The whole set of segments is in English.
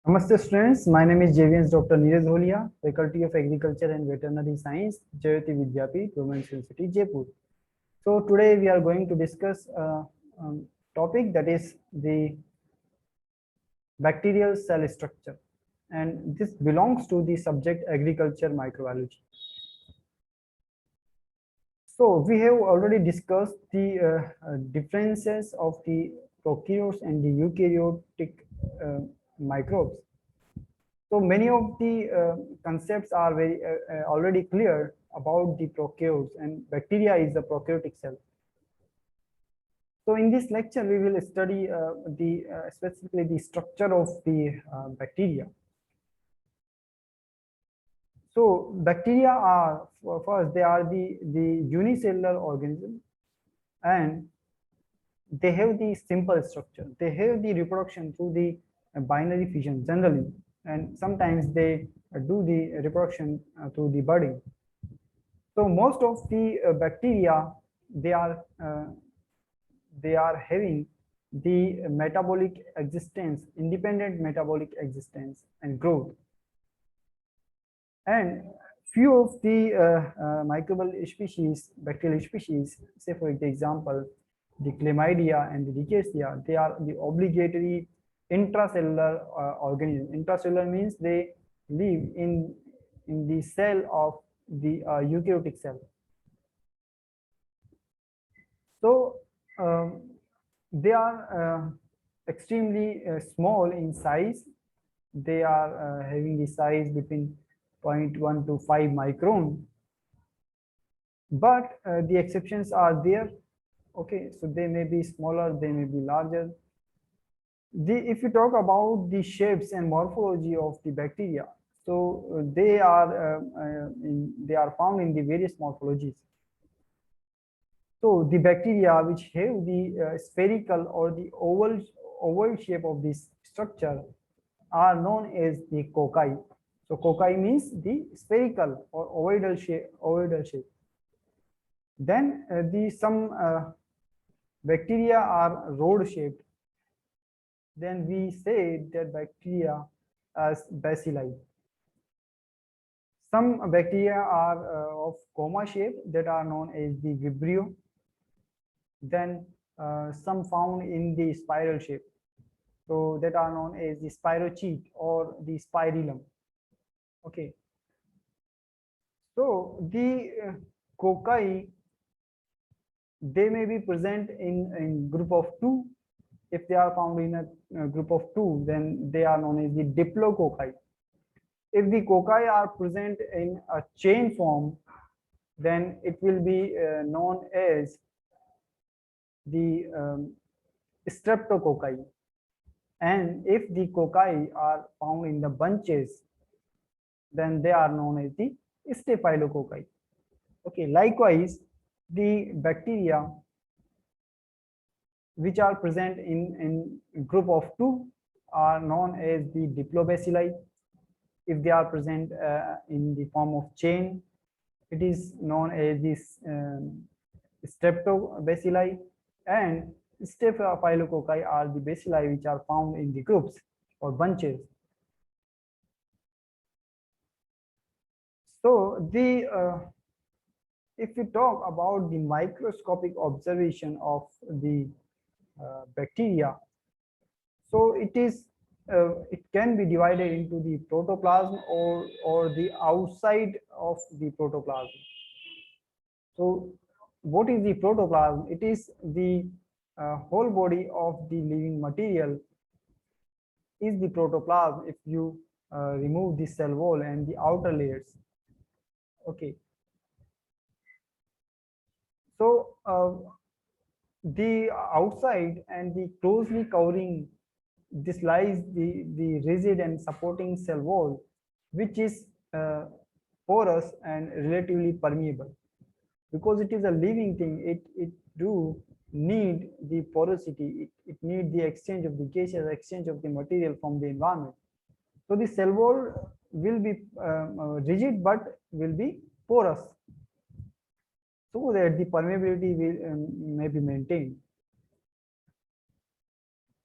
Namaste students, my name is JVS Dr. Neeraj Holia, Faculty of Agriculture and Veterinary Science, Jayoti Vidyapeeth, Women's University, Jaipur. So today we are going to discuss a topic that is the bacterial cell structure, and this belongs to the subject agriculture microbiology. So we have already discussed the differences of the prokaryotes and the eukaryotic microbes. So many of the concepts are very already clear about the prokaryotes, and bacteria is the prokaryotic cell. So in this lecture, we will study specifically the structure of the bacteria. So bacteria are, first, they are the unicellular organism, and they have the simple structure. They have the reproduction through the binary fission generally, and sometimes they do the reproduction through the budding. So most of the bacteria, they are having the metabolic existence, independent metabolic existence and growth. And few of the microbial species, bacterial species, say for example, the chlamydia and the rickettsia, they are the obligatory intracellular organism. Intracellular means they live in the cell of the eukaryotic cell. So they are extremely small in size. They are having the size between 0.1 to 5 micron. But the exceptions are there. Okay, so they may be smaller, they may be larger. If you talk about the shapes and morphology of the bacteria, so they are found in the various morphologies. So the bacteria which have the spherical or the oval shape of this structure are known as the cocci. So cocci means the spherical or ovoidal shape. Then some bacteria are rod shaped. Then we say that bacteria as bacilli. Some bacteria are of comma shape, that are known as the vibrio. Then some found in the spiral shape, so that are known as the spirochete or the spirillum. Okay, so the cocci, they may be present in group of two. If they are found in a group of two, then they are known as the diplococci. If the cocci are present in a chain form, then it will be known as the streptococci. And if the cocci are found in the bunches, then they are known as the staphylococci. Okay, likewise, the bacteria which are present in group of two are known as the diplobacilli. If they are present in the form of chain, it is known as this streptobacilli, and staphylococci are the bacilli which are found in the groups or bunches. So if we talk about the microscopic observation of the bacteria, so it can be divided into the protoplasm or the outside of the protoplasm. So what is the protoplasm? It is the whole body of the living material is the protoplasm if you remove the cell wall and the outer layers. Okay, so the outside and the closely covering, this lies the rigid and supporting cell wall, which is porous and relatively permeable. Because it is a living thing, it do need the porosity, it need the exchange of the gases, exchange of the material from the environment. So the cell wall will be rigid but will be porous, so that the permeability will may be maintained.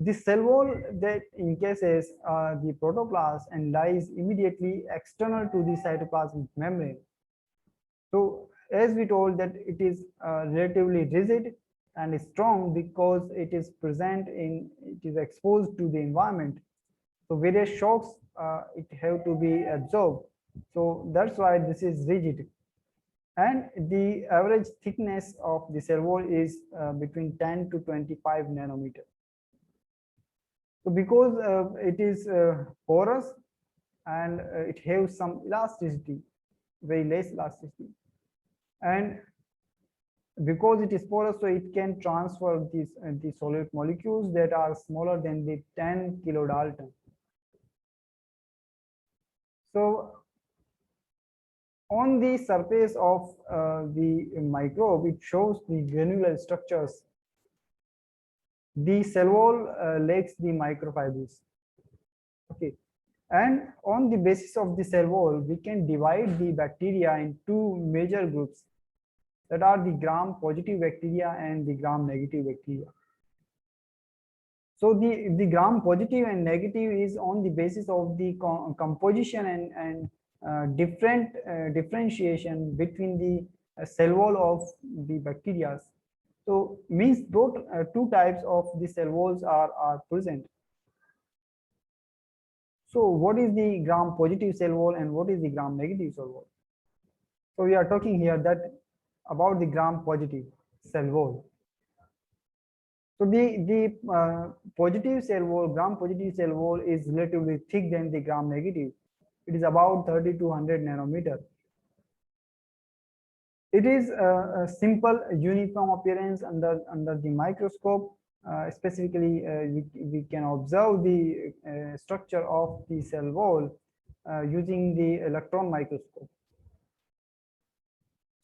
The cell wall that encases the protoplast and lies immediately external to the cytoplasmic membrane. So as we told that it is relatively rigid and strong because it is present in, it is exposed to the environment. So various shocks it have to be absorbed. So that's why this is rigid. And the average thickness of the cell wall is between 10 to 25 nanometer. So because it is porous and it has some elasticity, very less elasticity, and because it is porous, so it can transfer these the solid molecules that are smaller than the 10 kilodalton. So on the surface of the microbe, it shows the granular structures. The cell wall lacks the microfibers. Okay, and on the basis of the cell wall, we can divide the bacteria in two major groups, that are the gram-positive bacteria and the gram-negative bacteria. So the gram-positive and negative is on the basis of the composition and differentiation between the cell wall of the bacteria. So means those two types of the cell walls are present. So what is the gram-positive cell wall and what is the gram-negative cell wall? So we are talking here that about the gram-positive cell wall. So the positive cell wall, gram-positive cell wall is relatively thick than the gram-negative. It is about 30 to 100 nanometer. It is a simple uniform appearance under the microscope. Specifically, we can observe the structure of the cell wall using the electron microscope.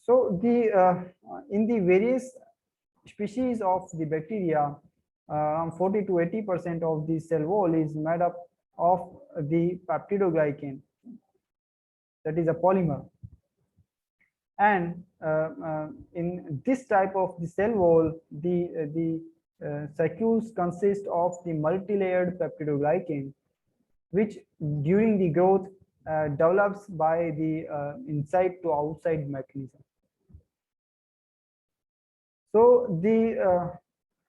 So the in the various species of the bacteria, around 40 to 80% of the cell wall is made up of the peptidoglycan, that is a polymer. And in this type of the cell wall, the saccule consists of the multi-layered peptidoglycan, which during the growth develops by the inside to outside mechanism. So the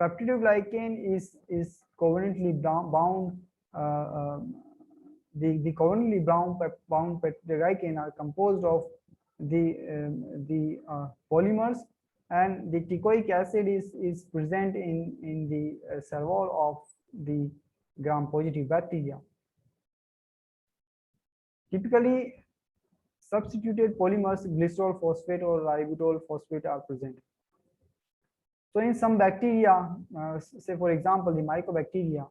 peptidoglycan is covalently bound. The covalently bound peptidoglycan are composed of the polymers, and the teichoic acid is present in the cell wall of the gram-positive bacteria. Typically, substituted polymers, glycerol phosphate or ribitol phosphate, are present. So in some bacteria, say for example the mycobacteria,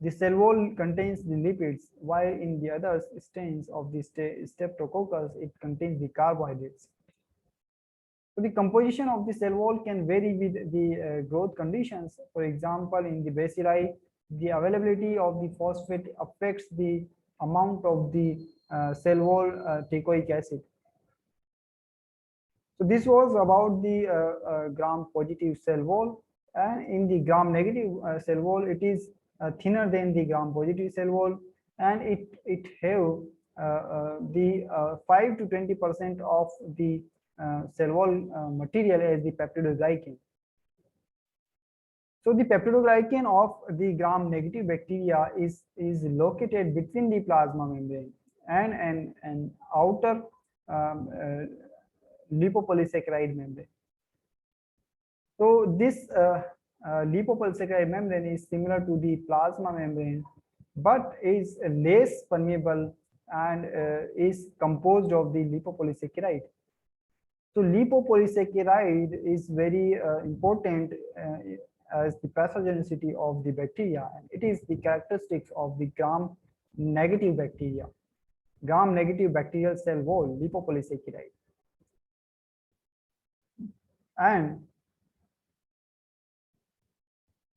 the cell wall contains the lipids, while in the other strains of the Streptococcus, it contains the carbohydrates. So the composition of the cell wall can vary with the growth conditions. For example, in the bacilli, the availability of the phosphate affects the amount of the cell wall teichoic acid. So this was about the gram-positive cell wall, and in the gram-negative cell wall, it is thinner than the gram-positive cell wall, and it have the 5 to 20% of the cell wall material as the peptidoglycan. So the peptidoglycan of the gram-negative bacteria is located between the plasma membrane and an outer lipopolysaccharide membrane. So this lipopolysaccharide membrane is similar to the plasma membrane, but is less permeable and is composed of the lipopolysaccharide. So lipopolysaccharide is very important as the pathogenicity of the bacteria, and it is the characteristics of the gram-negative bacteria, gram-negative bacterial cell wall, lipopolysaccharide. And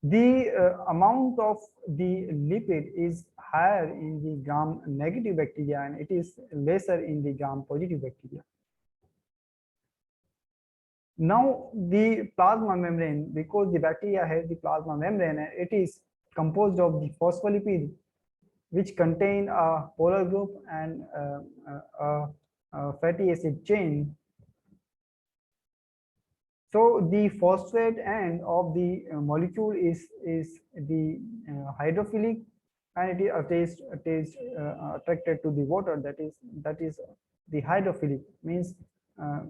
the amount of the lipid is higher in the gram-negative bacteria, and it is lesser in the gram-positive bacteria. Now the plasma membrane, because the bacteria has the plasma membrane, it is composed of the phospholipid, which contain a polar group and a fatty acid chain. So the phosphate end of the molecule is the hydrophilic, and it is attracted to the water. That is the hydrophilic, means uh,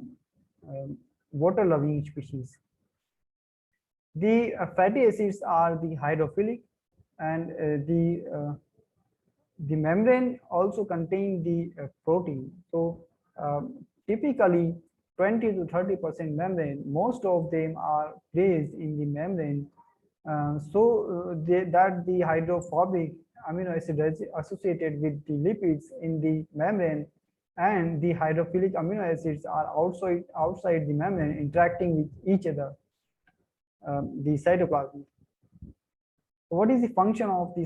water loving species. The fatty acids are the hydrophilic, and the membrane also contain the protein. So typically 20 to 30% membrane, most of them are placed in the membrane, that the hydrophobic amino acid is associated with the lipids in the membrane, and the hydrophilic amino acids are outside the membrane interacting with each other, the cytoplasm. What is the function of the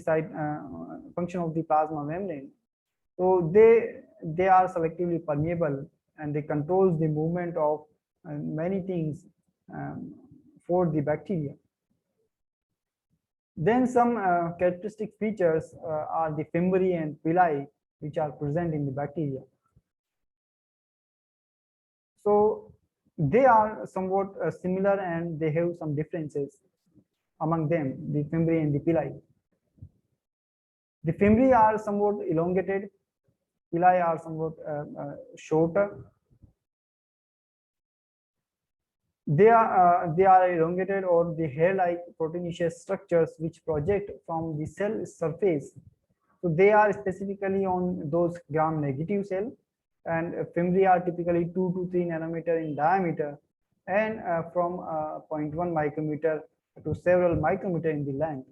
function of the plasma membrane? So they are selectively permeable, and they controls the movement of many things for the bacteria. Then some characteristic features are the fimbriae and pili, which are present in the bacteria. So they are somewhat similar, and they have some differences among them, the fimbriae and the pili. The fimbriae are somewhat elongated, pili are somewhat shorter. They are elongated or the hair-like proteinaceous structures which project from the cell surface. So they are specifically on those gram-negative cell, and fimbriae are typically 2 to 3 nanometer in diameter, and from 0.1 micrometer to several micrometer in the length.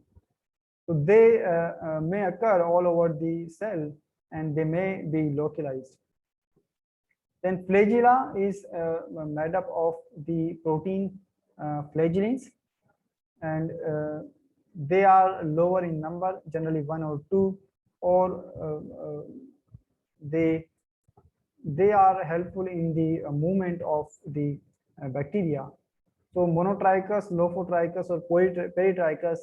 So they may occur all over the cell, and they may be localized. Then flagella is made up of the protein flagellins, and they are lower in number, generally 1 or 2, or they are helpful in the movement of the bacteria. So monotrichous, lophotrichous, or peritrichous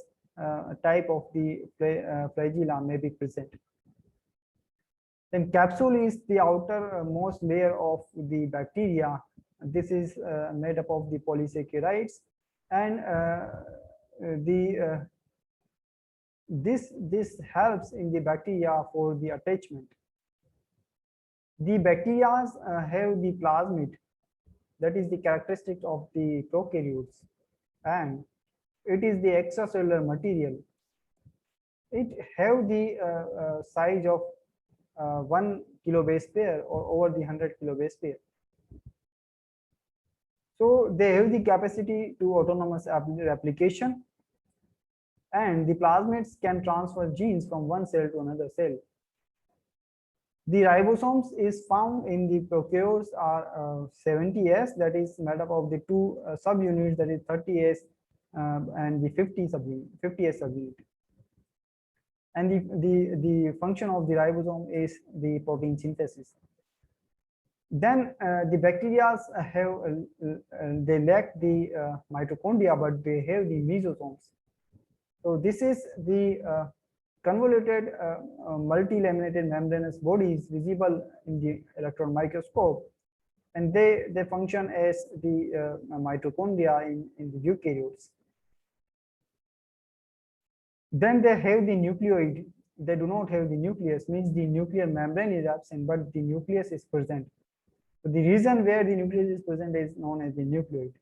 type of the flagella may be present. Then capsule is the outermost layer of the bacteria. This is made up of the polysaccharides, and this helps in the bacteria for the attachment. The bacteria have the plasmid, that is the characteristic of the prokaryotes, and it is the extracellular material. It have the size of 1 kilobase pair or over the 100 kilobase pair. So they have the capacity to autonomous replication, and the plasmids can transfer genes from one cell to another cell. The ribosomes is found in the prokaryotes are 70S, that is made up of the two subunits, that is 30S and the 50S subunit. And the function of the ribosome is the protein synthesis. Then the bacteria have they lack the mitochondria, but they have the mesosomes. So this is the convoluted multilaminated membranous bodies visible in the electron microscope, and they function as the mitochondria in the eukaryotes. Then they have the nucleoid. They do not have the nucleus, means the nuclear membrane is absent, but the nucleus is present. So the region where the nucleus is present is known as the nucleoid.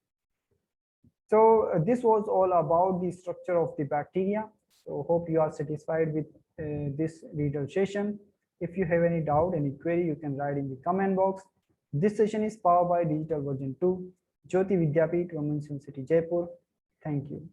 So this was all about the structure of the bacteria. So hope you are satisfied with this detailed session. If you have any doubt, any query, you can write in the comment box. This session is powered by Digital Version 2, Jyoti Vidyapeeth, Women's University, Jaipur. Thank you.